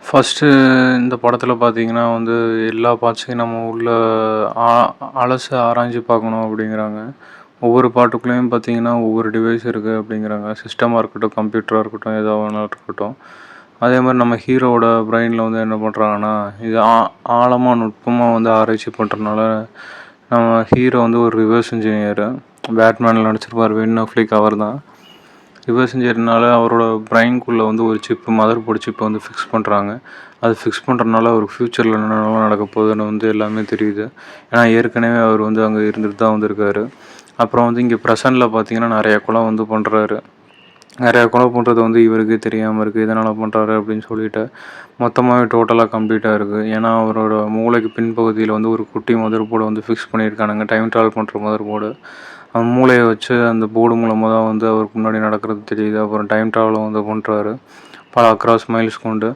First இந்த படத்துல பார்த்தீங்கன்னா வந்து, எல்லா பார்ட்ஸையும் நம்ம உள்ள ஆ அலசி ஆராய்ஞ்சு பார்க்கணும் அப்படிங்கிறாங்க. ஒவ்வொரு பாட்டுக்குள்ளேயும் பார்த்தீங்கன்னா, ஒவ்வொரு டிவைஸ் இருக்கு அப்படிங்கிறாங்க. சிஸ்டமா இருக்கட்டும், கம்ப்யூட்டரா இருக்கட்டும், ஏதோ ஒண்ணா இருக்கட்டும். அதேமாரி நம்ம ஹீரோவோட பிரெயின்ல வந்து என்ன பண்றாங்கன்னா, இது ஆழமா, நுட்பமா வந்து ஆராய்ச்சி பண்றனால, நம்ம ஹீரோ வந்து ஒரு ரிவர்ஸ் இன்ஜினியரு. பேட்மேன்ல நடிச்சிருப்பாரு பென் அஃப்லெக் அவர்தான். ரிவர்ஸ் இன்ஜினியர்னால அவரோட பிரைன்குள்ளே வந்து ஒரு சிப்பு மதர் போர்டு சிப்பை வந்து ஃபிக்ஸ் பண்ணுறாங்க. அது ஃபிக்ஸ் பண்ணுறதுனால அவருக்கு ஃப்யூச்சரில் என்னென்னலாம் நடக்க போகுதுன்னு வந்து எல்லாமே தெரியுது. ஏன்னா ஏற்கனவே அவர் வந்து அங்கே இருந்துட்டு தான் வந்திருக்காரு. அப்புறம் வந்து இங்கே ப்ரெசென்ட்டில் பார்த்தீங்கன்னா நிறைய கொலை வந்து பண்ணுறாரு. நிறையா கொலை பண்ணுறது வந்து இவருக்கே தெரியாமல் இருக்குது. எதனால் பண்ணுறாரு அப்படின்னு சொல்லிட்டு மொத்தமாகவே டோட்டலாக கம்ப்ளீட்டாக இருக்குது. ஏன்னா அவரோட மூளைக்கு பின்பகுதியில் வந்து ஒரு குட்டி மதர் போர்டை வந்து ஃபிக்ஸ் பண்ணியிருக்கானுங்க. டைம் ட்ராவல் பண்ணுற மதர் போர்டு. அந்த மூளையை வச்சு அந்த போர்டு மூலமாக தான் வந்து அவருக்கு முன்னாடி நடக்கிறது தெரியுது. அப்புறம் டைம் ட்ராவலும் வந்து பண்ணுறாரு பல அக்ராஸ் மைல்ஸ் கொண்டு.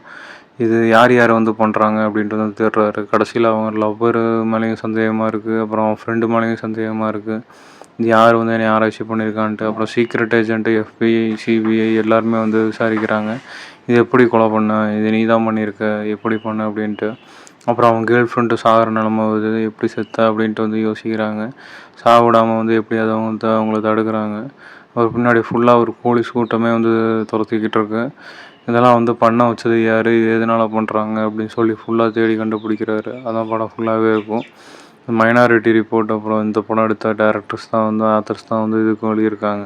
இது யார் யார் வந்து பண்ணுறாங்க அப்படின்ட்டு வந்து தேடுறாரு. கடைசியில் அவங்க லவ்வர் மேலேயும் சந்தேகமாக இருக்குது. அப்புறம் அவன் ஃப்ரெண்டு மேலேயும் சந்தேகமாக இருக்குது. இது யார் வந்து என்னை ஆராய்ச்சி பண்ணியிருக்கான்ட்டு. அப்புறம் சீக்ரெட் ஏஜென்ட்டு, FBI, CBI எல்லாருமே வந்து விசாரிக்கிறாங்க. இது எப்படி கொலை பண்ண, இது நீ தான் பண்ணியிருக்க, எப்படி பண்ண அப்படின்ட்டு. அப்புறம் அவன் கேர்ள் ஃப்ரெண்டு சாகிற நிலமை வருது, எப்படி செத்த அப்படின்ட்டு வந்து யோசிக்கிறாங்க. சாவிடாமல் வந்து எப்படியாவது அவங்கள தடுக்கிறாங்க. அவர் பின்னாடி ஃபுல்லாக ஒரு போலீஸ் கூட்டமே வந்து துரத்திக்கிட்டு இருக்கு. இதெல்லாம் வந்து பண்ண வச்சது யார், இது எதனால் பண்ணுறாங்க அப்படின்னு சொல்லி ஃபுல்லாக தேடி கண்டுபிடிக்கிறாரு. அதான் படம் ஃபுல்லாகவே இருக்கும். மைனாரிட்டி ரிப்போர்ட் அப்புறம் இந்த படம் எடுத்த டேரக்டர்ஸ் தான் வந்து ஆத்தர்ஸ் தான் வந்து இதுக்கு எழுதியிருக்காங்க.